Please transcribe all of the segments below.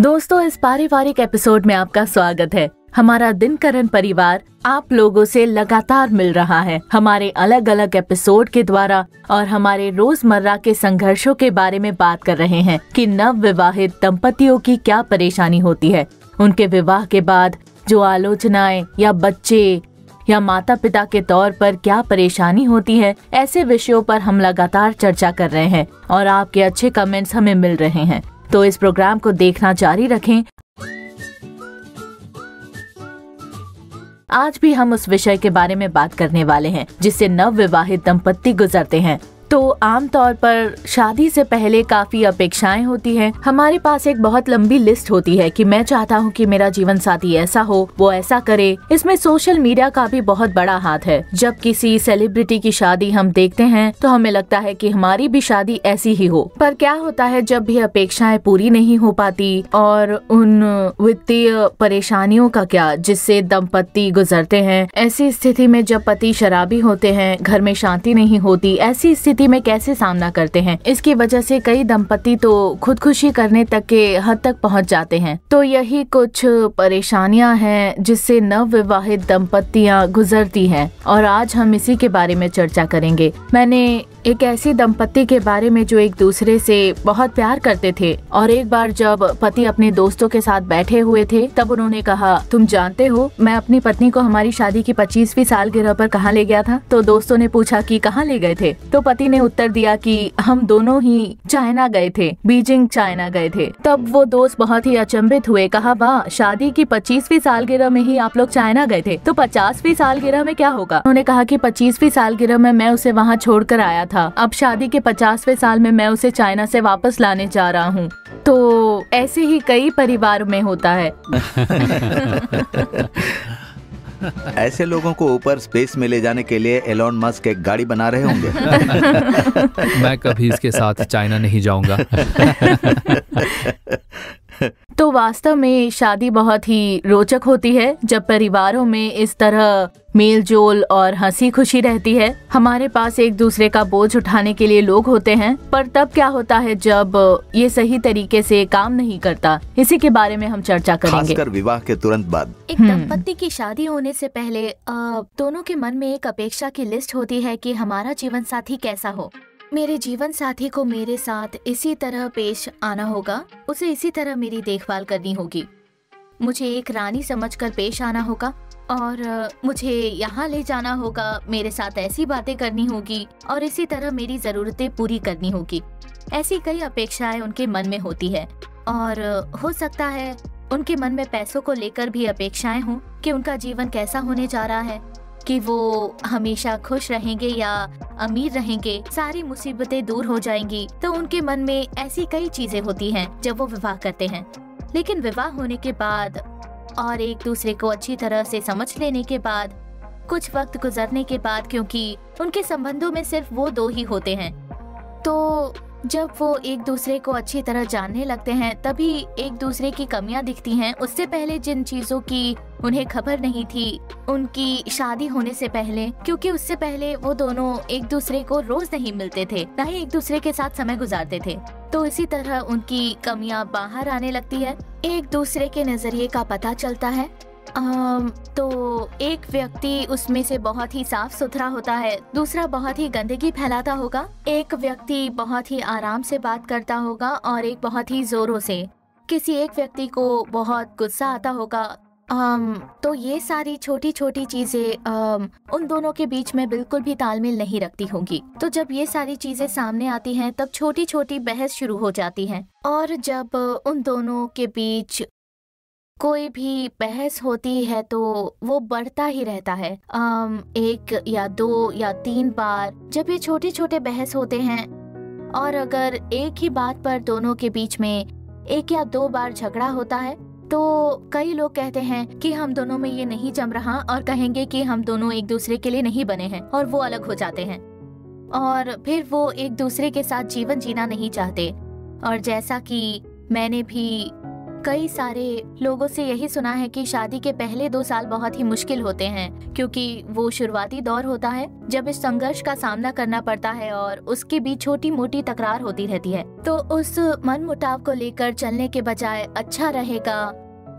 दोस्तों, इस पारिवारिक एपिसोड में आपका स्वागत है। हमारा दिनकरन परिवार आप लोगों से लगातार मिल रहा है। हमारे अलग अलग एपिसोड के द्वारा और हमारे रोजमर्रा के संघर्षों के बारे में बात कर रहे हैं कि नव विवाहित दंपतियों की क्या परेशानी होती है, उनके विवाह के बाद जो आलोचनाएं या बच्चे या माता पिता के तौर पर क्या परेशानी होती है। ऐसे विषयों पर हम लगातार चर्चा कर रहे हैं और आपके अच्छे कमेंट्स हमें मिल रहे हैं, तो इस प्रोग्राम को देखना जारी रखें। आज भी हम उस विषय के बारे में बात करने वाले हैं जिससे नव विवाहित दंपत्ति गुजरते हैं। तो आमतौर पर शादी से पहले काफी अपेक्षाएं होती हैं। हमारे पास एक बहुत लंबी लिस्ट होती है कि मैं चाहता हूं कि मेरा जीवन साथी ऐसा हो, वो ऐसा करे। इसमें सोशल मीडिया का भी बहुत बड़ा हाथ है। जब किसी सेलिब्रिटी की शादी हम देखते हैं तो हमें लगता है कि हमारी भी शादी ऐसी ही हो। पर क्या होता है जब भी अपेक्षाएं पूरी नहीं हो पाती, और उन वित्तीय परेशानियों का क्या जिससे दंपत्ति गुजरते हैं। ऐसी स्थिति में जब पति शराबी होते हैं, घर में शांति नहीं होती, ऐसी स्थिति में कैसे सामना करते हैं। इसकी वजह से कई दंपति तो खुदकुशी करने तक के हद तक पहुंच जाते हैं। तो यही कुछ परेशानियां हैं जिससे नव विवाहित दंपतियां गुजरती हैं और आज हम इसी के बारे में चर्चा करेंगे। मैंने एक ऐसी दंपत्ति के बारे में जो एक दूसरे से बहुत प्यार करते थे, और एक बार जब पति अपने दोस्तों के साथ बैठे हुए थे तब उन्होंने कहा, तुम जानते हो मैं अपनी पत्नी को हमारी शादी की 25वीं सालगिरह पर कहाँ ले गया था। तो दोस्तों ने पूछा कि कहाँ ले गए थे। तो पति ने उत्तर दिया कि हम दोनों ही चाइना गए थे, बीजिंग चाइना गए थे। तब वो दोस्त बहुत ही अचंभित हुए, कहा वाह, शादी की 25वीं सालगिरह में ही आप लोग चाइना गए थे, तो 50वीं सालगिरह में क्या होगा। उन्होंने कहा कि 25वीं सालगिरह में मैं उसे वहाँ छोड़कर आया था, अब शादी के 50वें साल में मैं उसे चाइना से वापस लाने जा रहा हूँ। तो ऐसे ही कई परिवार में होता है। ऐसे लोगों को ऊपर स्पेस में ले जाने के लिए एलोन मस्क एक गाड़ी बना रहे होंगे। मैं कभी इसके साथ चाइना नहीं जाऊंगा। तो वास्तव में शादी बहुत ही रोचक होती है जब परिवारों में इस तरह मेल जोल और हंसी खुशी रहती है। हमारे पास एक दूसरे का बोझ उठाने के लिए लोग होते हैं, पर तब क्या होता है जब ये सही तरीके से काम नहीं करता। इसी के बारे में हम चर्चा करेंगे, खासकर विवाह के तुरंत बाद। एक दंपत्ति की शादी होने से पहले दोनों के मन में एक अपेक्षा की लिस्ट होती है कि हमारा जीवन साथी कैसा हो। मेरे जीवन साथी को मेरे साथ इसी तरह पेश आना होगा, उसे इसी तरह मेरी देखभाल करनी होगी, मुझे एक रानी समझकर पेश आना होगा, और मुझे यहाँ ले जाना होगा, मेरे साथ ऐसी बातें करनी होगी और इसी तरह मेरी जरूरतें पूरी करनी होगी। ऐसी कई अपेक्षाएं उनके मन में होती है, और हो सकता है उनके मन में पैसों को लेकर भी अपेक्षाएं हों कि उनका जीवन कैसा होने जा रहा है, कि वो हमेशा खुश रहेंगे या अमीर रहेंगे, सारी मुसीबतें दूर हो जाएंगी। तो उनके मन में ऐसी कई चीजें होती हैं जब वो विवाह करते हैं। लेकिन विवाह होने के बाद और एक दूसरे को अच्छी तरह से समझ लेने के बाद, कुछ वक्त गुजरने के बाद, क्योंकि उनके संबंधों में सिर्फ वो दो ही होते हैं, तो जब वो एक दूसरे को अच्छी तरह जानने लगते हैं तभी एक दूसरे की कमियां दिखती हैं। उससे पहले जिन चीजों की उन्हें खबर नहीं थी उनकी शादी होने से पहले, क्योंकि उससे पहले वो दोनों एक दूसरे को रोज नहीं मिलते थे, ना ही एक दूसरे के साथ समय गुजारते थे। तो इसी तरह उनकी कमियां बाहर आने लगती है, एक दूसरे के नजरिए का पता चलता है। तो एक व्यक्ति उसमें से बहुत ही साफ सुथरा होता है, दूसरा बहुत ही गंदगी फैलाता होगा, एक व्यक्ति बहुत ही आराम से बात करता होगा और एक बहुत ही जोरों से। किसी एक व्यक्ति को बहुत गुस्सा आता होगा। तो ये सारी छोटी छोटी चीजें उन दोनों के बीच में बिल्कुल भी तालमेल नहीं रखती होंगी। तो जब ये सारी चीजें सामने आती हैं तब छोटी छोटी बहस शुरू हो जाती है, और जब उन दोनों के बीच कोई भी बहस होती है तो वो बढ़ता ही रहता है। एक या दो या तीन बार जब ये छोटे छोटे बहस होते हैं, और अगर एक ही बात पर दोनों के बीच में एक या दो बार झगड़ा होता है, तो कई लोग कहते हैं कि हम दोनों में ये नहीं जम रहा, और कहेंगे कि हम दोनों एक दूसरे के लिए नहीं बने हैं, और वो अलग हो जाते हैं, और फिर वो एक दूसरे के साथ जीवन जीना नहीं चाहते। और जैसा कि मैंने भी कई सारे लोगों से यही सुना है कि शादी के पहले 2 साल बहुत ही मुश्किल होते हैं, क्योंकि वो शुरुआती दौर होता है जब इस संघर्ष का सामना करना पड़ता है और उसके बीच छोटी मोटी तकरार होती रहती है। तो उस मनमुटाव को लेकर चलने के बजाय अच्छा रहेगा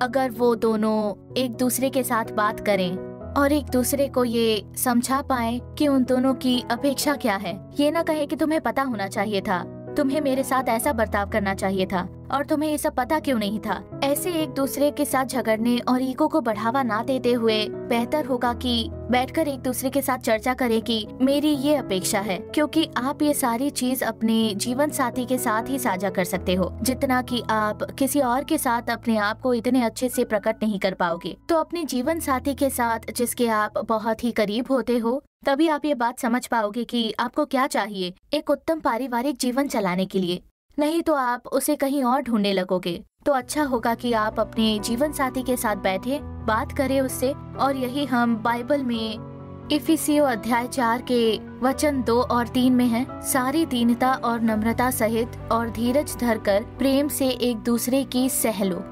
अगर वो दोनों एक दूसरे के साथ बात करें और एक दूसरे को ये समझा पाए कि उन दोनों की अपेक्षा क्या है। ये ना कहे कि तुम्हें पता होना चाहिए था, तुम्हें मेरे साथ ऐसा बर्ताव करना चाहिए था और तुम्हें ये सब पता क्यों नहीं था। ऐसे एक दूसरे के साथ झगड़ने और ईगो को बढ़ावा ना देते हुए बेहतर होगा कि बैठकर एक दूसरे के साथ चर्चा करें कि मेरी ये अपेक्षा है, क्योंकि आप ये सारी चीज अपने जीवन साथी के साथ ही साझा कर सकते हो, जितना कि आप किसी और के साथ अपने आप को इतने अच्छे से प्रकट नहीं कर पाओगे। तो अपने जीवन साथी के साथ जिसके आप बहुत ही करीब होते हो, तभी आप ये बात समझ पाओगे कि आपको क्या चाहिए एक उत्तम पारिवारिक जीवन चलाने के लिए। नहीं तो आप उसे कहीं और ढूंढने लगोगे। तो अच्छा होगा कि आप अपने जीवन साथी के साथ बैठे, बात करें उससे। और यही हम बाइबल में इफिसियों अध्याय 4 के वचन 2 और 3 में है, सारी दीनता और नम्रता सहित और धीरज धरकर प्रेम से एक दूसरे की सह लो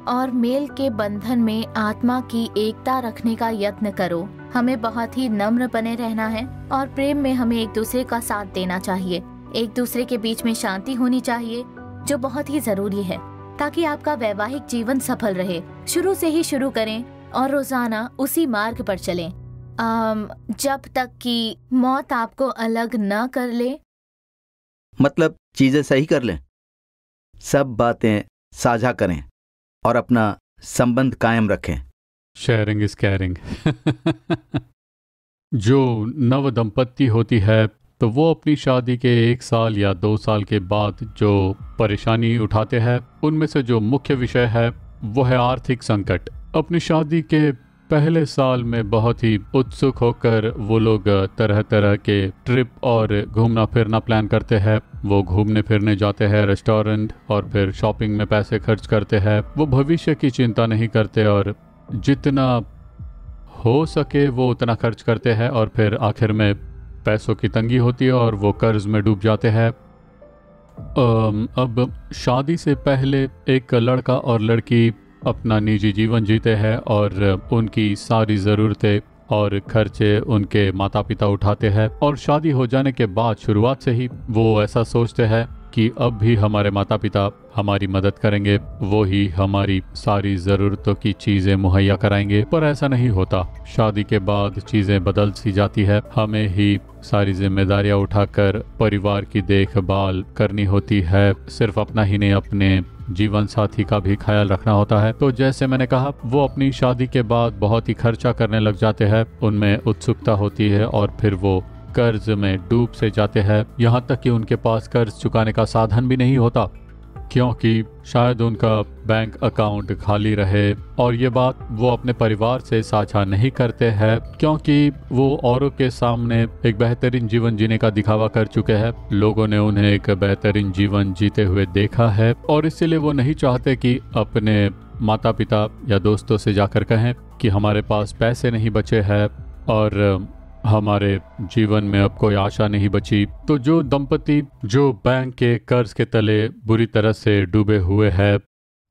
और मेल के बंधन में आत्मा की एकता रखने का यत्न करो। हमें बहुत ही नम्र बने रहना है और प्रेम में हमें एक दूसरे का साथ देना चाहिए। एक दूसरे के बीच में शांति होनी चाहिए, जो बहुत ही जरूरी है ताकि आपका वैवाहिक जीवन सफल रहे। शुरू से ही शुरू करें और रोजाना उसी मार्ग पर चलें, जब तक कि मौत आपको अलग न कर ले। मतलब चीजें सही कर लें, सब बातें साझा करें और अपना संबंध कायम रखें। Sharing is caring. जो नव दंपत्ति होती है तो वो अपनी शादी के 1 साल या 2 साल के बाद जो परेशानी उठाते हैं, उनमें से जो मुख्य विषय है वो है आर्थिक संकट। अपनी शादी के पहले साल में बहुत ही उत्सुक होकर वो लोग तरह तरह के ट्रिप और घूमना फिरना प्लान करते हैं। वो घूमने फिरने जाते हैं, रेस्टोरेंट और फिर शॉपिंग में पैसे खर्च करते हैं। वो भविष्य की चिंता नहीं करते और जितना हो सके वो उतना खर्च करते हैं और फिर आखिर में पैसों की तंगी होती है और वो कर्ज में डूब जाते हैं। अब शादी से पहले एक लड़का और लड़की अपना निजी जीवन जीते हैं और उनकी सारी ज़रूरतें और खर्चे उनके माता पिता उठाते हैं। और शादी हो जाने के बाद शुरुआत से ही वो ऐसा सोचते हैं कि अब भी हमारे माता पिता हमारी मदद करेंगे, वो ही हमारी सारी ज़रूरतों की चीज़ें मुहैया कराएंगे। पर ऐसा नहीं होता। शादी के बाद चीज़ें बदल सी जाती है। हमें ही सारी जिम्मेदारियां उठाकर परिवार की देखभाल करनी होती है। सिर्फ अपना ही नहीं, अपने जीवन साथी का भी ख्याल रखना होता है। तो जैसे मैंने कहा, वो अपनी शादी के बाद बहुत ही खर्चा करने लग जाते हैं। उनमें उत्सुकता होती है और फिर वो कर्ज में डूब से जाते हैं। यहाँ तक कि उनके पास कर्ज चुकाने का साधन भी नहीं होता, क्योंकि शायद उनका बैंक अकाउंट खाली रहे। और ये बात वो अपने परिवार से साझा नहीं करते हैं, क्योंकि वो औरों के सामने एक बेहतरीन जीवन जीने का दिखावा कर चुके हैं। लोगों ने उन्हें एक बेहतरीन जीवन जीते हुए देखा है और इसीलिए वो नहीं चाहते कि अपने माता पिता या दोस्तों से जाकर कहें कि हमारे पास पैसे नहीं बचे हैं और हमारे जीवन में अब कोई आशा नहीं बची। तो जो दंपति जो बैंक के कर्ज के तले बुरी तरह से डूबे हुए हैं,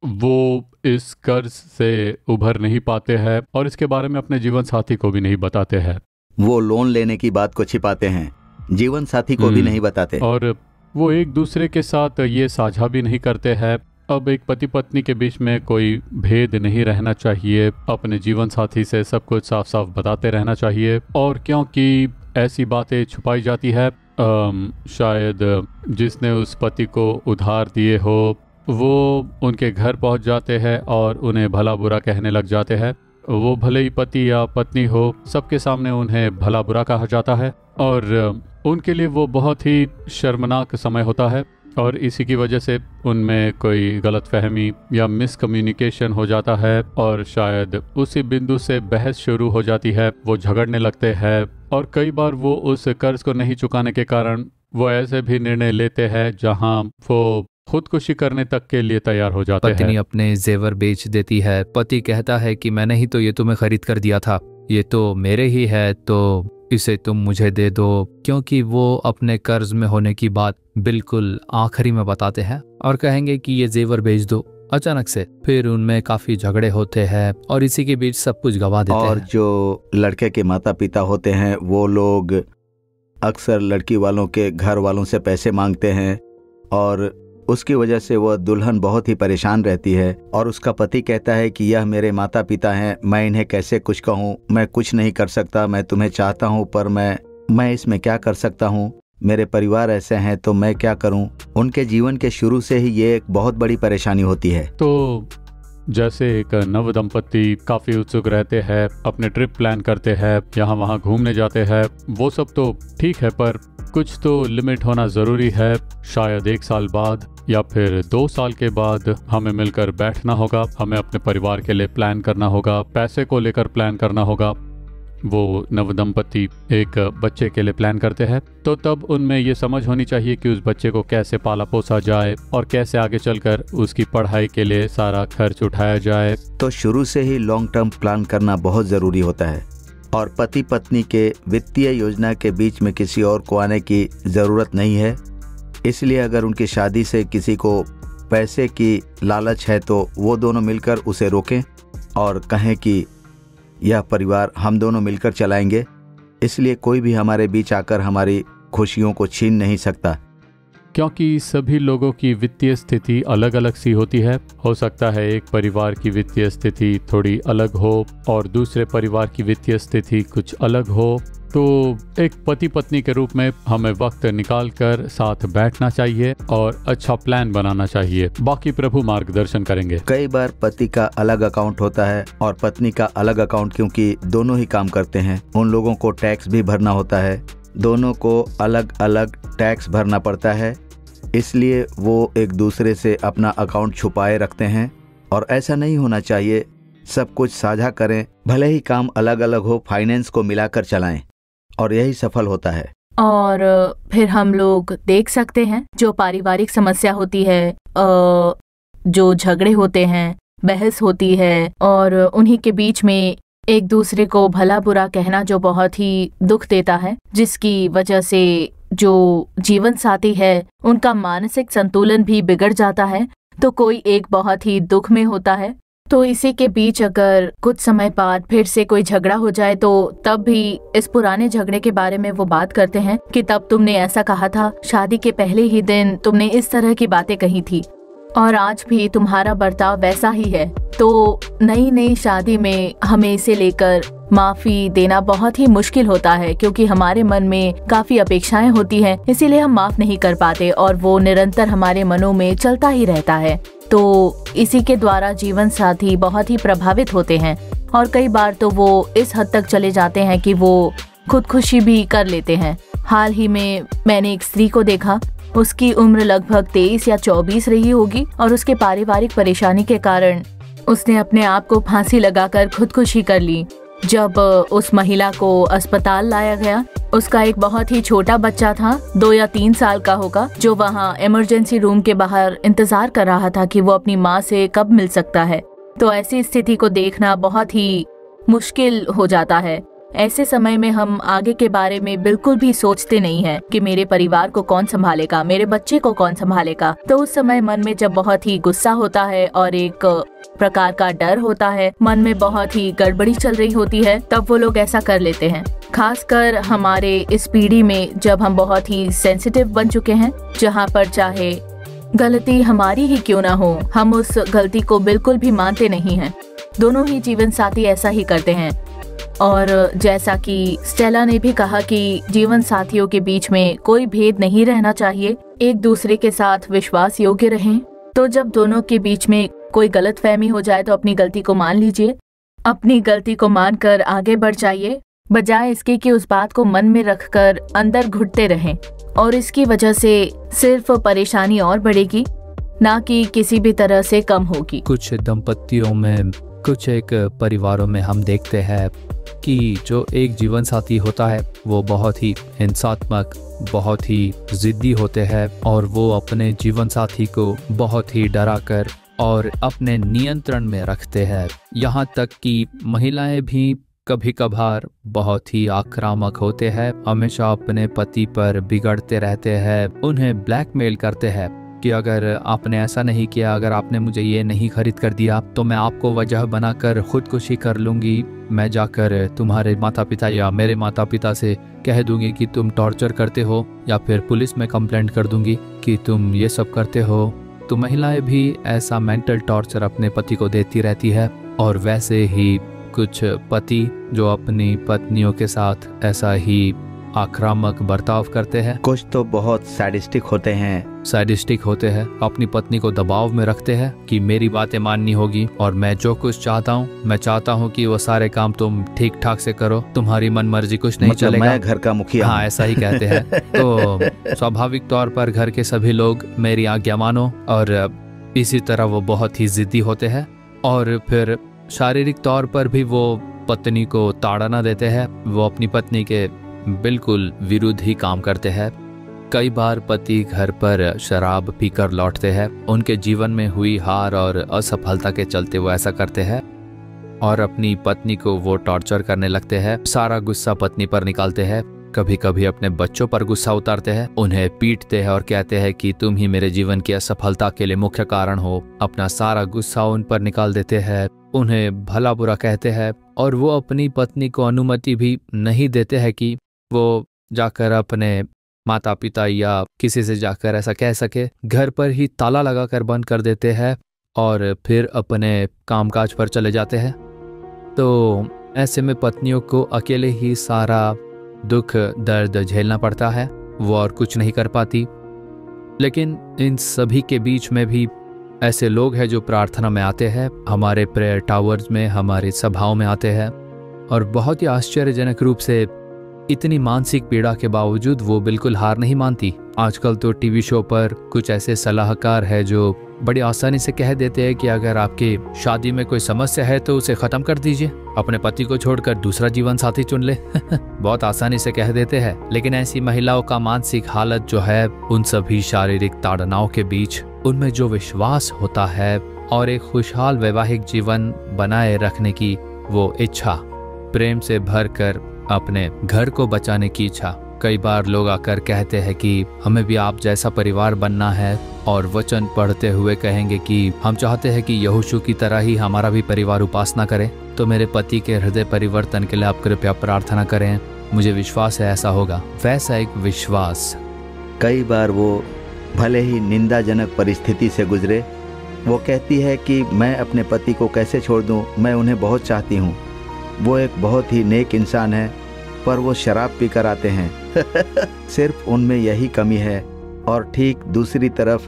वो इस कर्ज से उभर नहीं पाते हैं और इसके बारे में अपने जीवन साथी को भी नहीं बताते हैं। वो लोन लेने की बात को छिपाते हैं, जीवन साथी को भी नहीं बताते और वो एक दूसरे के साथ ये साझा भी नहीं करते हैं। अब एक पति पत्नी के बीच में कोई भेद नहीं रहना चाहिए। अपने जीवन साथी से सब कुछ साफ साफ बताते रहना चाहिए। और क्योंकि ऐसी बातें छुपाई जाती है, शायद जिसने उस पति को उधार दिए हो वो उनके घर पहुंच जाते हैं और उन्हें भला बुरा कहने लग जाते हैं। वो भले ही पति या पत्नी हो, सबके सामने उन्हें भला बुरा कहा जाता है और उनके लिए वो बहुत ही शर्मनाक समय होता है। और इसी की वजह से उनमें कोई गलतफहमी या मिसकम्युनिकेशन हो जाता है और शायद उसी बिंदु से बहस शुरू हो जाती है। वो झगड़ने लगते हैं और कई बार वो उस कर्ज को नहीं चुकाने के कारण वो ऐसे भी निर्णय लेते हैं जहां वो खुदकुशी करने तक के लिए तैयार हो जाते हैं। पत्नी अपने जेवर बेच देती है। पति कहता है कि मैंने ही तो ये तुम्हें खरीद कर दिया था, ये तो मेरे ही है, तो इसे तुम मुझे दे दो। क्योंकि वो अपने कर्ज में होने की बात बिल्कुल आखिरी में बताते हैं और कहेंगे कि ये जेवर बेच दो, अचानक से फिर उनमें काफी झगड़े होते हैं और इसी के बीच सब कुछ गवा देते और हैं। जो लड़के के माता पिता होते हैं वो लोग अक्सर लड़की वालों के घर वालों से पैसे मांगते हैं और उसकी वजह से वह दुल्हन बहुत ही परेशान रहती है और उसका पति कहता है कि यह मेरे माता पिता हैं, मैं इन्हें कैसे कुछ कहूँ, मैं कुछ नहीं कर सकता, मैं तुम्हें चाहता हूँ पर मैं इसमें क्या कर सकता हूँ, मेरे परिवार ऐसे हैं तो मैं क्या करूँ। उनके जीवन के शुरू से ही ये एक बहुत बड़ी परेशानी होती है। तो जैसे एक नव दंपत्ति काफ़ी उत्सुक रहते हैं, अपने ट्रिप प्लान करते हैं, यहाँ वहाँ घूमने जाते हैं, वो सब तो ठीक है पर कुछ तो लिमिट होना ज़रूरी है। शायद 1 साल बाद या फिर 2 साल के बाद हमें मिलकर बैठना होगा, हमें अपने परिवार के लिए प्लान करना होगा, पैसे को लेकर प्लान करना होगा। वो नवदंपति एक बच्चे के लिए प्लान करते हैं तो तब उनमें ये समझ होनी चाहिए कि उस बच्चे को कैसे पाला पोसा जाए और कैसे आगे चलकर उसकी पढ़ाई के लिए सारा खर्च उठाया जाए। तो शुरू से ही लॉन्ग टर्म प्लान करना बहुत ज़रूरी होता है और पति पत्नी के वित्तीय योजना के बीच में किसी और को आने की ज़रूरत नहीं है। इसलिए अगर उनकी शादी से किसी को पैसे की लालच है तो वो दोनों मिलकर उसे रोकें और कहें कि यह परिवार हम दोनों मिलकर चलाएंगे, इसलिए कोई भी हमारे बीच आकर हमारी खुशियों को छीन नहीं सकता। क्योंकि सभी लोगों की वित्तीय स्थिति अलग अलग सी होती है। हो सकता है एक परिवार की वित्तीय स्थिति थोड़ी अलग हो और दूसरे परिवार की वित्तीय स्थिति कुछ अलग हो। तो एक पति पत्नी के रूप में हमें वक्त निकाल कर साथ बैठना चाहिए और अच्छा प्लान बनाना चाहिए। बाकी प्रभु मार्गदर्शन करेंगे। कई बार पति का अलग अकाउंट होता है और पत्नी का अलग अकाउंट, क्योंकि दोनों ही काम करते हैं। उन लोगों को टैक्स भी भरना होता है, दोनों को अलग अलग टैक्स भरना पड़ता है, इसलिए वो एक दूसरे से अपना अकाउंट छुपाए रखते हैं। और ऐसा नहीं होना चाहिए, सब कुछ साझा करें, भले ही काम अलग अलग हो, फाइनेंस को मिलाकर चलाएं और यही सफल होता है। और फिर हम लोग देख सकते हैं जो पारिवारिक समस्या होती है, जो झगड़े होते हैं, बहस होती है और उन्हीं के बीच में एक दूसरे को भला बुरा कहना जो बहुत ही दुख देता है, जिसकी वजह से जो जीवन साथी है उनका मानसिक संतुलन भी बिगड़ जाता है। तो कोई एक बहुत ही दुख में होता है, तो इसी के बीच अगर कुछ समय बाद फिर से कोई झगड़ा हो जाए तो तब भी इस पुराने झगड़े के बारे में वो बात करते हैं कि तब तुमने ऐसा कहा था, शादी के पहले ही दिन तुमने इस तरह की बातें कही थी और आज भी तुम्हारा बर्ताव वैसा ही है। तो नई शादी में हमें इसे लेकर माफी देना बहुत ही मुश्किल होता है, क्योंकि हमारे मन में काफी अपेक्षाएं होती हैं, इसीलिए हम माफ नहीं कर पाते और वो निरंतर हमारे मनों में चलता ही रहता है। तो इसी के द्वारा जीवन साथी बहुत ही प्रभावित होते हैं और कई बार तो वो इस हद तक चले जाते हैं कि वो खुदकुशी भी कर लेते हैं। हाल ही में मैंने एक स्त्री को देखा, उसकी उम्र लगभग 23 या 24 रही होगी और उसके पारिवारिक परेशानी के कारण उसने अपने आप को फांसी लगाकर खुदकुशी कर ली। जब उस महिला को अस्पताल लाया गया, उसका एक बहुत ही छोटा बच्चा था, 2 या 3 साल का होगा, जो वहाँ इमरजेंसी रूम के बाहर इंतजार कर रहा था कि वो अपनी माँ से कब मिल सकता है। तो ऐसी स्थिति को देखना बहुत ही मुश्किल हो जाता है। ऐसे समय में हम आगे के बारे में बिल्कुल भी सोचते नहीं हैं कि मेरे परिवार को कौन संभालेगा, मेरे बच्चे को कौन संभालेगा। तो उस समय मन में जब बहुत ही गुस्सा होता है और एक प्रकार का डर होता है, मन में बहुत ही गड़बड़ी चल रही होती है, तब वो लोग ऐसा कर लेते हैं। खासकर हमारे इस पीढ़ी में जब हम बहुत ही सेंसिटिव बन चुके हैं, जहाँ पर चाहे गलती हमारी ही क्यों ना हो, हम उस गलती को बिल्कुल भी मानते नहीं हैं। दोनों ही जीवन साथी ऐसा ही करते हैं। और जैसा कि स्टेला ने भी कहा कि जीवन साथियों के बीच में कोई भेद नहीं रहना चाहिए, एक दूसरे के साथ विश्वास योग्य रहें। तो जब दोनों के बीच में कोई गलतफहमी हो जाए तो अपनी गलती को मान लीजिए, अपनी गलती को मानकर आगे बढ़ जाइए, बजाय इसके कि उस बात को मन में रखकर अंदर घुटते रहें और इसकी वजह से सिर्फ परेशानी और बढ़ेगी, ना कि किसी भी तरह से कम होगी। कुछ दंपतियों में, कुछ एक परिवारों में हम देखते हैं कि जो एक जीवन साथी होता है वो बहुत ही हिंसात्मक, बहुत ही जिद्दी होते हैं और वो अपने जीवन साथी को बहुत ही डराकर और अपने नियंत्रण में रखते हैं। यहाँ तक कि महिलाएं भी कभी कभार बहुत ही आक्रामक होते हैं, हमेशा अपने पति पर बिगड़ते रहते हैं, उन्हें ब्लैकमेल करते हैं। कि अगर आपने ऐसा नहीं किया, अगर आपने मुझे ये नहीं खरीद कर दिया तो मैं आपको वजह बनाकर खुदकुशी कर लूँगी। मैं जाकर तुम्हारे माता पिता या मेरे माता पिता से कह दूंगी कि तुम टॉर्चर करते हो, या फिर पुलिस में कंप्लेंट कर दूंगी कि तुम ये सब करते हो। तो महिलाएं भी ऐसा मेंटल टॉर्चर अपने पति को देती रहती है। और वैसे ही कुछ पति जो अपनी पत्नियों के साथ ऐसा ही आक्रामक बर्ताव करते हैं। कुछ तो बहुत सैडिस्टिक होते हैं, अपनी पत्नी को दबाव में रखते हैं कि मेरी बातें माननी होगी और मैं जो कुछ चाहता हूँ, मैं चाहता हूँ कि वो सारे काम तुम ठीक ठाक से करो, तुम्हारी मन मर्जी कुछ नहीं मतलब चलेगा, मैं घर का मुखिया। हाँ, ऐसा ही कहते हैं। तो स्वाभाविक तौर पर घर के सभी लोग मेरी आज्ञा मानो, और इसी तरह वो बहुत ही जिद्दी होते हैं। और फिर शारीरिक तौर पर भी वो पत्नी को ताड़ना देते हैं, वो अपनी पत्नी के बिल्कुल विरुद्ध ही काम करते हैं। कई बार पति घर पर शराब पीकर लौटते हैं, उनके जीवन में हुई हार और असफलता के चलते वो ऐसा करते हैं और अपनी पत्नी को वो टॉर्चर करने लगते हैं। सारा गुस्सा पत्नी पर निकालते हैं, कभी कभी अपने बच्चों पर गुस्सा उतारते हैं, उन्हें पीटते हैं और कहते हैं कि तुम ही मेरे जीवन की असफलता के लिए मुख्य कारण हो। अपना सारा गुस्सा उन पर निकाल देते हैं, उन्हें भला बुरा कहते हैं, और वो अपनी पत्नी को अनुमति भी नहीं देते हैं कि वो जाकर अपने माता पिता या किसी से जाकर ऐसा कह सके। घर पर ही ताला लगाकर बंद कर देते हैं और फिर अपने कामकाज पर चले जाते हैं। तो ऐसे में पत्नियों को अकेले ही सारा दुख दर्द झेलना पड़ता है, वो और कुछ नहीं कर पाती। लेकिन इन सभी के बीच में भी ऐसे लोग हैं जो प्रार्थना में आते हैं, हमारे प्रेयर टावर्स में, हमारी सभाओं में आते हैं, और बहुत ही आश्चर्यजनक रूप से इतनी मानसिक पीड़ा के बावजूद वो बिल्कुल हार नहीं मानती। आजकल तो टीवी शो पर कुछ ऐसे सलाहकार हैं जो बड़ी आसानी से कह देते हैं कि अगर आपकी शादी में कोई समस्या है तो उसे खत्म कर दीजिए, अपने पति को छोड़कर दूसरा जीवन साथी चुन ले। बहुत आसानी से कह देते हैं। लेकिन ऐसी महिलाओं का मानसिक हालत जो है, उन सभी शारीरिक ताड़नाओं के बीच उनमें जो विश्वास होता है और एक खुशहाल वैवाहिक जीवन बनाए रखने की वो इच्छा, प्रेम से भरकर अपने घर को बचाने की इच्छा। कई बार लोग आकर कहते हैं कि हमें भी आप जैसा परिवार बनना है, और वचन पढ़ते हुए कहेंगे कि हम चाहते हैं कि यहोशू की तरह ही हमारा भी परिवार उपासना करे। तो मेरे पति के हृदय परिवर्तन के लिए आप कृपया प्रार्थना करें, मुझे विश्वास है ऐसा होगा। वैसा एक विश्वास। कई बार वो भले ही निंदाजनक परिस्थिति से गुजरे, वो कहती है कि मैं अपने पति को कैसे छोड़ दूं, मैं उन्हें बहुत चाहती हूँ, वो एक बहुत ही नेक इंसान है, पर वो शराब पीकर आते हैं। सिर्फ उनमें यही कमी है। और ठीक दूसरी तरफ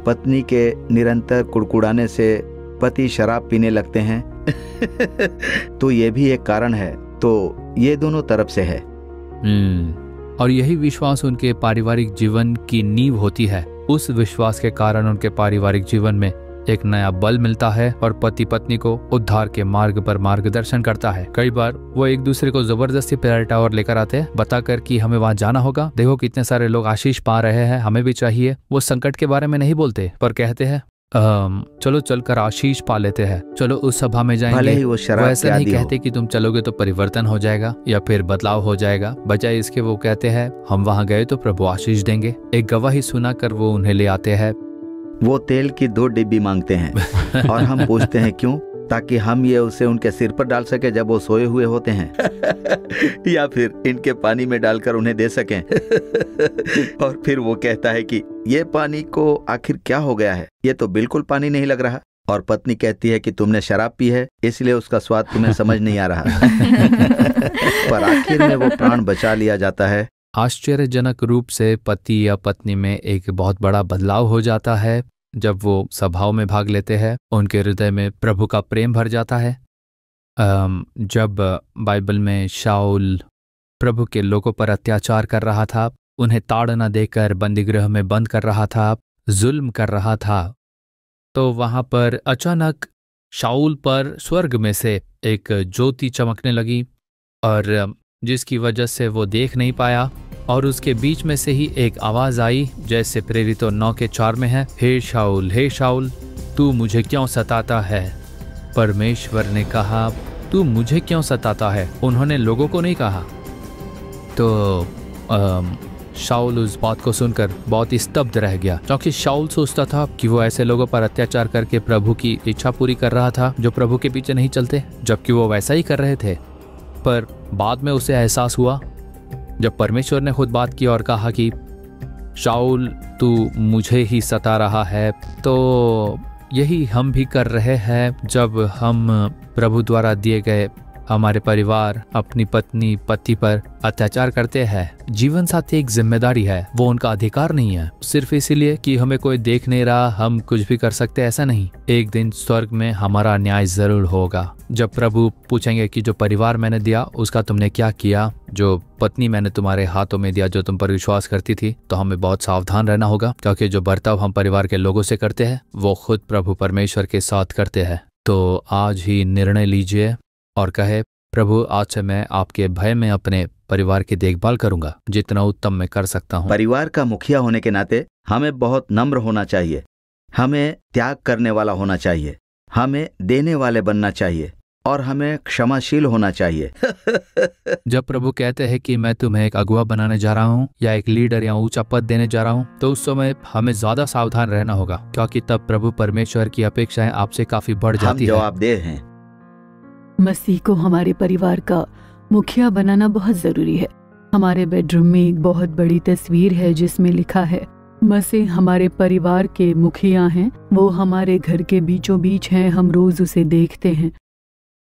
पत्नी के निरंतर कुड़कुड़ाने से पति शराब पीने लगते हैं। तो ये भी एक कारण है। तो ये दोनों तरफ से है। और यही विश्वास उनके पारिवारिक जीवन की नींव होती है। उस विश्वास के कारण उनके पारिवारिक जीवन में एक नया बल मिलता है और पति पत्नी को उद्धार के मार्ग पर मार्गदर्शन करता है। कई बार वो एक दूसरे को जबरदस्ती प्रेयर टावर लेकर आते हैं, बताकर कि हमें वहाँ जाना होगा, देखो कितने सारे लोग आशीष पा रहे हैं, हमें भी चाहिए। वो संकट के बारे में नहीं बोलते, पर कहते हैं चलो चलकर आशीष पा लेते हैं, चलो उस सभा में जाएंगे। भले ही वो शराब वो ऐसा नहीं कहते कि तुम चलोगे तो परिवर्तन हो जाएगा या फिर बदलाव हो जाएगा। बजाय इसके वो कहते हैं हम वहाँ गए तो प्रभु आशीष देंगे। एक गवाही सुनाकर वो उन्हें ले आते हैं। वो तेल की 2 डिब्बी मांगते हैं और हम पूछते हैं क्यों, ताकि हम ये उसे उनके सिर पर डाल सके जब वो सोए हुए होते हैं, या फिर इनके पानी में डालकर उन्हें दे सकें। और फिर वो कहता है कि ये पानी को आखिर क्या हो गया है, ये तो बिल्कुल पानी नहीं लग रहा। और पत्नी कहती है कि तुमने शराब पी है, इसलिए उसका स्वाद तुम्हें समझ नहीं आ रहा। पर आखिर में वो प्राण बचा लिया जाता है। आश्चर्यजनक रूप से पति या पत्नी में एक बहुत बड़ा बदलाव हो जाता है जब वो सभाओं में भाग लेते हैं। उनके हृदय में प्रभु का प्रेम भर जाता है। जब बाइबल में शाऊल प्रभु के लोगों पर अत्याचार कर रहा था, उन्हें ताड़ना देकर बंदीगृह में बंद कर रहा था, जुल्म कर रहा था, तो वहां पर अचानक शाऊल पर स्वर्ग में से एक ज्योति चमकने लगी, और जिसकी वजह से वो देख नहीं पाया। और उसके बीच में से ही एक आवाज आई, जैसे प्रेरितों 9:4 में है, हे शाऊल तू मुझे क्यों सताता है। परमेश्वर ने कहा तू मुझे क्यों सताता है, उन्होंने लोगों को नहीं कहा। तो शाऊल उस बात को सुनकर बहुत ही स्तब्ध रह गया, क्योंकि शाऊल सोचता था कि वो ऐसे लोगों पर अत्याचार करके प्रभु की इच्छा पूरी कर रहा था जो प्रभु के पीछे नहीं चलते, जबकि वो वैसा ही कर रहे थे। पर बाद में उसे एहसास हुआ जब परमेश्वर ने खुद बात की और कहा कि शाऊल तू मुझे ही सता रहा है। तो यही हम भी कर रहे हैं जब हम प्रभु द्वारा दिए गए हमारे परिवार, अपनी पत्नी, पति पर अत्याचार करते हैं। जीवन साथी एक जिम्मेदारी है, वो उनका अधिकार नहीं है। सिर्फ इसीलिए कि हमें कोई देख नहीं रहा हम कुछ भी कर सकते, ऐसा नहीं। एक दिन स्वर्ग में हमारा न्याय जरूर होगा, जब प्रभु पूछेंगे कि जो परिवार मैंने दिया उसका तुमने क्या किया, जो पत्नी मैंने तुम्हारे हाथों में दिया जो तुम पर विश्वास करती थी। तो हमें बहुत सावधान रहना होगा, क्योंकि जो बर्ताव हम परिवार के लोगों से करते हैं वो खुद प्रभु परमेश्वर के साथ करते हैं। तो आज ही निर्णय लीजिए और कहे, प्रभु आज से मैं आपके भय में अपने परिवार की देखभाल करूंगा जितना उत्तम मैं कर सकता हूं। परिवार का मुखिया होने के नाते हमें बहुत नम्र होना चाहिए, हमें त्याग करने वाला होना चाहिए, हमें देने वाले बनना चाहिए और हमें क्षमाशील होना चाहिए। जब प्रभु कहते हैं कि मैं तुम्हें एक अगुआ बनाने जा रहा हूँ या एक लीडर या ऊंचा पद देने जा रहा हूँ, तो उस समय हमें ज्यादा सावधान रहना होगा, क्योंकि तब प्रभु परमेश्वर की अपेक्षाएं आपसे काफी बढ़ जाती है। हम जवाबदेह हैं। मसीह को हमारे परिवार का मुखिया बनाना बहुत जरूरी है। हमारे बेडरूम में एक बहुत बड़ी तस्वीर है जिसमें लिखा है, मसीह हमारे परिवार के मुखिया हैं, वो हमारे घर के बीचों बीच हैं, हम रोज उसे देखते हैं।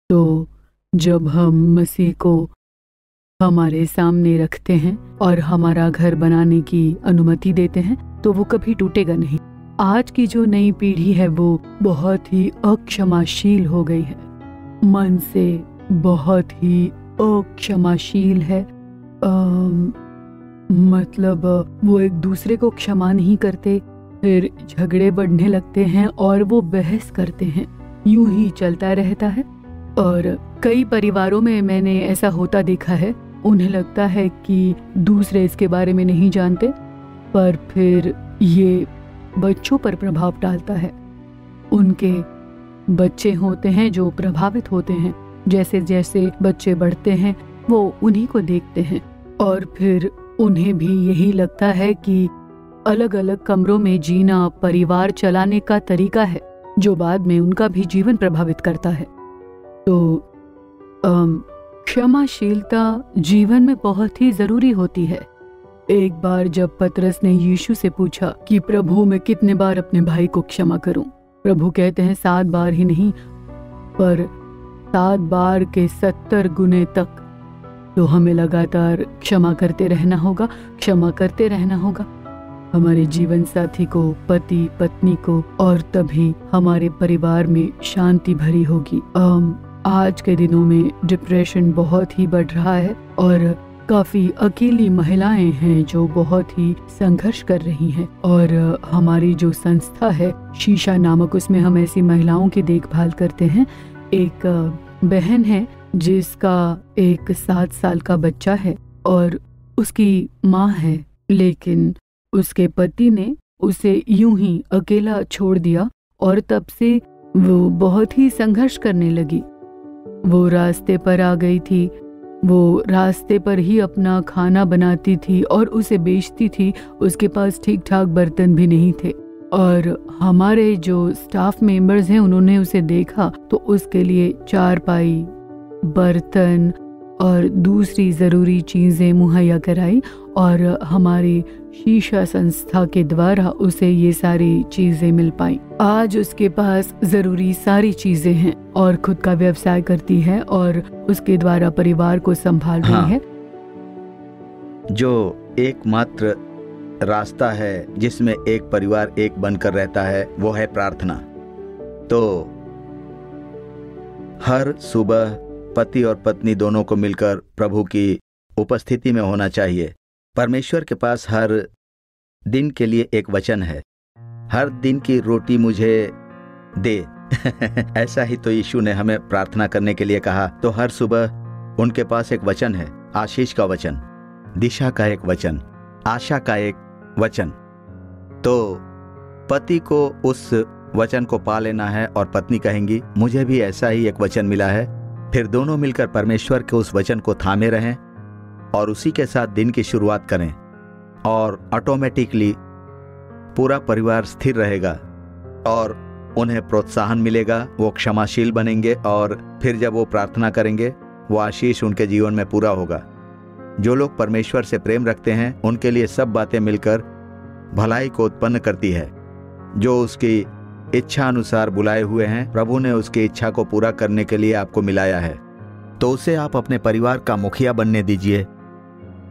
तो जब हम मसीह को हमारे सामने रखते हैं और हमारा घर बनाने की अनुमति देते हैं तो वो कभी टूटेगा नहीं। आज की जो नई पीढ़ी है वो बहुत ही अक्षमाशील हो गई है, मन से बहुत ही अक्षमाशील है। मतलब वो एक दूसरे को क्षमा नहीं करते, फिर झगड़े बढ़ने लगते हैं और वो बहस करते हैं, यूं ही चलता रहता है। और कई परिवारों में मैंने ऐसा होता देखा है, उन्हें लगता है कि दूसरे इसके बारे में नहीं जानते, पर फिर ये बच्चों पर प्रभाव डालता है। उनके बच्चे होते हैं जो प्रभावित होते हैं, जैसे जैसे बच्चे बढ़ते हैं वो उन्हीं को देखते हैं और फिर उन्हें भी यही लगता है कि अलग अलग कमरों में जीना परिवार चलाने का तरीका है, जो बाद में उनका भी जीवन प्रभावित करता है। तो क्षमाशीलता जीवन में बहुत ही जरूरी होती है। एक बार जब पतरस ने यीशु से पूछा कि प्रभु मैं कितने बार अपने भाई को क्षमा करूं, प्रभु कहते हैं 7 बार ही नहीं पर 7 बार के 70 गुने तक। तो हमें लगातार क्षमा करते रहना होगा, क्षमा करते रहना होगा हमारे जीवन साथी को, पति पत्नी को, और तभी हमारे परिवार में शांति भरी होगी। आज के दिनों में डिप्रेशन बहुत ही बढ़ रहा है और काफी अकेली महिलाएं हैं जो बहुत ही संघर्ष कर रही हैं। और हमारी जो संस्था है शीशा नामक, उसमें हम ऐसी महिलाओं की देखभाल करते हैं। एक बहन है जिसका एक 7 साल का बच्चा है और उसकी माँ है, लेकिन उसके पति ने उसे यूं ही अकेला छोड़ दिया और तब से वो बहुत ही संघर्ष करने लगी। वो रास्ते पर आ गई थी, वो रास्ते पर ही अपना खाना बनाती थी और उसे बेचती थी। उसके पास ठीक ठाक बर्तन भी नहीं थे और हमारे जो स्टाफ मेंबर्स हैं उन्होंने उसे देखा तो उसके लिए चारपाई, बर्तन और दूसरी ज़रूरी चीज़ें मुहैया कराई और हमारी शीशा संस्था के द्वारा उसे ये सारी चीज़ें मिल पाई। आज उसके पास ज़रूरी सारी चीज़ें हैं और खुद का व्यवसाय करती है और उसके द्वारा परिवार को संभाल रही है। जो एकमात्र रास्ता है जिसमें एक परिवार एक बनकर रहता है वो है प्रार्थना। तो हर सुबह पति और पत्नी दोनों को मिलकर प्रभु की उपस्थिति में होना चाहिए। परमेश्वर के पास हर दिन के लिए एक वचन है, हर दिन की रोटी मुझे दे। ऐसा ही तो यीशु ने हमें प्रार्थना करने के लिए कहा। तो हर सुबह उनके पास एक वचन है, आशीष का वचन, दिशा का एक वचन, आशा का एक वचन। तो पति को उस वचन को पा लेना है और पत्नी कहेंगी मुझे भी ऐसा ही एक वचन मिला है। फिर दोनों मिलकर परमेश्वर के उस वचन को थामे रहें और उसी के साथ दिन की शुरुआत करें और ऑटोमेटिकली पूरा परिवार स्थिर रहेगा और उन्हें प्रोत्साहन मिलेगा, वो क्षमाशील बनेंगे और फिर जब वो प्रार्थना करेंगे वो आशीष उनके जीवन में पूरा होगा। जो लोग परमेश्वर से प्रेम रखते हैं उनके लिए सब बातें मिलकर भलाई को उत्पन्न करती है। जो उसकी इच्छा अनुसार बुलाए हुए हैं, प्रभु ने उसकी इच्छा को पूरा करने के लिए आपको मिलाया है। तो उसे आप अपने परिवार का मुखिया बनने दीजिए।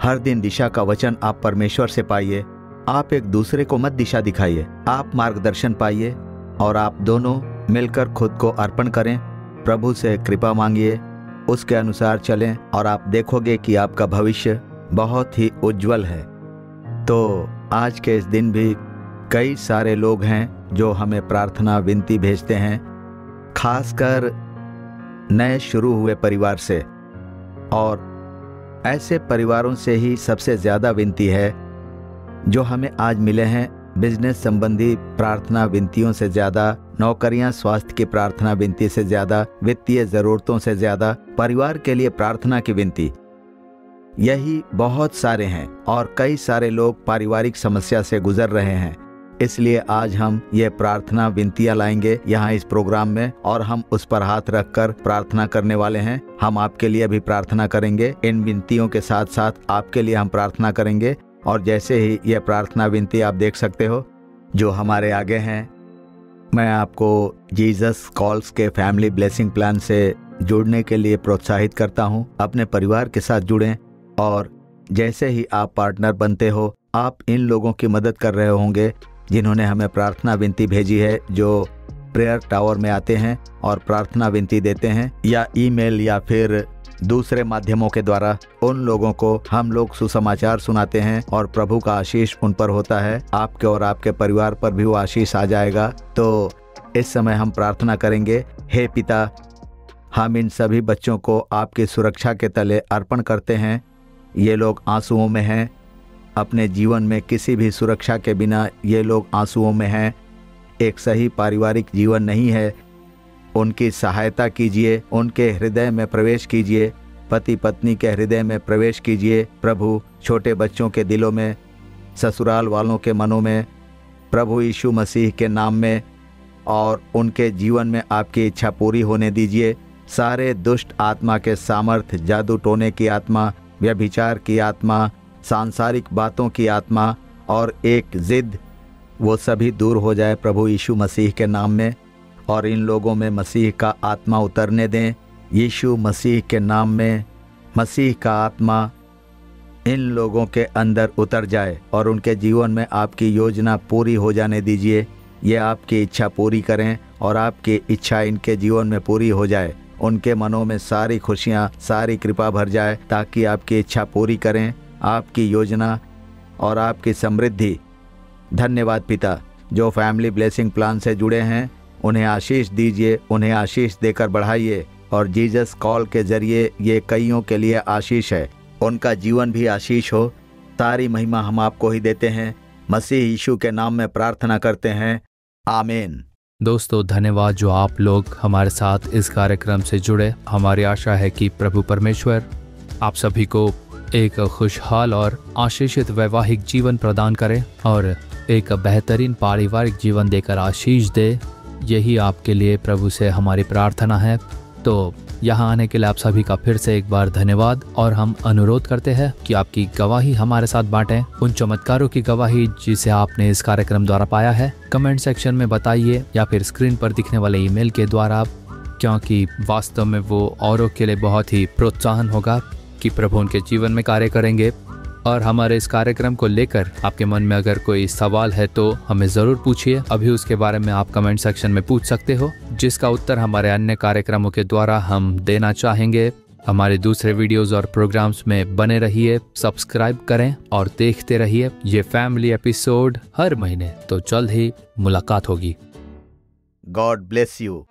हर दिन दिशा का वचन आप परमेश्वर से पाइए। आप एक दूसरे को मत दिशा दिखाइए, आप मार्गदर्शन पाइए और आप दोनों मिलकर खुद को अर्पण करें। प्रभु से कृपा मांगिए, उसके अनुसार चलें और आप देखोगे कि आपका भविष्य बहुत ही उज्जवल है। तो आज के इस दिन भी कई सारे लोग हैं जो हमें प्रार्थना विनती भेजते हैं, खासकर नए शुरू हुए परिवार से। और ऐसे परिवारों से ही सबसे ज़्यादा विनती है जो हमें आज मिले हैं। बिजनेस संबंधी प्रार्थना विनतियों से ज़्यादा, नौकरियां, स्वास्थ्य की प्रार्थना विनती से ज़्यादा, वित्तीय ज़रूरतों से ज़्यादा परिवार के लिए प्रार्थना की विनती, यही बहुत सारे हैं। और कई सारे लोग पारिवारिक समस्या से गुजर रहे हैं। इसलिए आज हम ये प्रार्थना विनतियाँ लाएंगे यहाँ इस प्रोग्राम में और हम उस पर हाथ रखकर प्रार्थना करने वाले हैं। हम आपके लिए भी प्रार्थना करेंगे। इन विनतियों के साथ साथ आपके लिए हम प्रार्थना करेंगे। और जैसे ही ये प्रार्थना विनती आप देख सकते हो जो हमारे आगे हैं, मैं आपको जीसस कॉल्स के फैमिली ब्लेसिंग प्लान से जुड़ने के लिए प्रोत्साहित करता हूँ। अपने परिवार के साथ जुड़ें और जैसे ही आप पार्टनर बनते हो, आप इन लोगों की मदद कर रहे होंगे जिन्होंने हमें प्रार्थना विनती भेजी है, जो प्रेयर टावर में आते हैं और प्रार्थना विनती देते हैं, या ईमेल या फिर दूसरे माध्यमों के द्वारा। उन लोगों को हम लोग सुसमाचार सुनाते हैं और प्रभु का आशीष उन पर होता है। आपके और आपके परिवार पर भी वो आशीष आ जाएगा। तो इस समय हम प्रार्थना करेंगे। हे पिता, हम इन सभी बच्चों को आपकी सुरक्षा के तले अर्पण करते हैं। ये लोग आंसुओं में हैं, अपने जीवन में किसी भी सुरक्षा के बिना ये लोग आंसुओं में हैं। एक सही पारिवारिक जीवन नहीं है। उनकी सहायता कीजिए, उनके हृदय में प्रवेश कीजिए, पति पत्नी के हृदय में प्रवेश कीजिए। प्रभु, छोटे बच्चों के दिलों में, ससुराल वालों के मनों में, प्रभु यीशु मसीह के नाम में, और उनके जीवन में आपकी इच्छा पूरी होने दीजिए। सारे दुष्ट आत्मा के सामर्थ्य, जादू टोने की आत्मा, व्यभिचार की आत्मा, सांसारिक बातों की आत्मा और एक जिद, वो सभी दूर हो जाए प्रभु यीशु मसीह के नाम में। और इन लोगों में मसीह का आत्मा उतरने दें। यीशु मसीह के नाम में मसीह का आत्मा इन लोगों के अंदर उतर जाए और उनके जीवन में आपकी योजना पूरी हो जाने दीजिए। ये आपकी इच्छा पूरी करें और आपकी इच्छा इनके जीवन में पूरी हो जाए। उनके मनों में सारी खुशियाँ, सारी कृपा भर जाए ताकि आपकी इच्छा पूरी करें, आपकी योजना और आपकी समृद्धि। धन्यवाद पिता, जो फैमिली ब्लेसिंग प्लान से जुड़े हैं उन्हें आशीष दीजिए, उन्हें आशीष देकर बढ़ाइए। और जीसस कॉल के जरिए ये कईयों के लिए आशीष है, उनका जीवन भी आशीष हो। सारी महिमा हम आपको ही देते हैं। मसीह यीशु के नाम में प्रार्थना करते हैं, आमीन। दोस्तों, धन्यवाद जो आप लोग हमारे साथ इस कार्यक्रम से जुड़े। हमारी आशा है कि प्रभु परमेश्वर आप सभी को एक खुशहाल और आशीषित वैवाहिक जीवन प्रदान करे और एक बेहतरीन पारिवारिक जीवन देकर आशीष दे। यही आपके लिए प्रभु से हमारी प्रार्थना है। तो यहाँ आने के लिए आप सभी का फिर से एक बार धन्यवाद और हम अनुरोध करते हैं कि आपकी गवाही हमारे साथ बांटें। उन चमत्कारों की गवाही जिसे आपने इस कार्यक्रम द्वारा पाया है कमेंट सेक्शन में बताइए या फिर स्क्रीन पर दिखने वाले ईमेल के द्वारा, क्योंकि वास्तव में वो औरों के लिए बहुत ही प्रोत्साहन होगा कि प्रभु उनके जीवन में कार्य करेंगे। और हमारे इस कार्यक्रम को लेकर आपके मन में अगर कोई सवाल है तो हमें ज़रूर पूछिए। अभी उसके बारे में आप कमेंट सेक्शन में पूछ सकते हो, जिसका उत्तर हमारे अन्य कार्यक्रमों के द्वारा हम देना चाहेंगे। हमारे दूसरे वीडियोस और प्रोग्राम्स में बने रहिए, सब्सक्राइब करें और देखते रहिए ये फैमिली एपिसोड हर महीने। तो जल्द ही मुलाकात होगी। God bless you.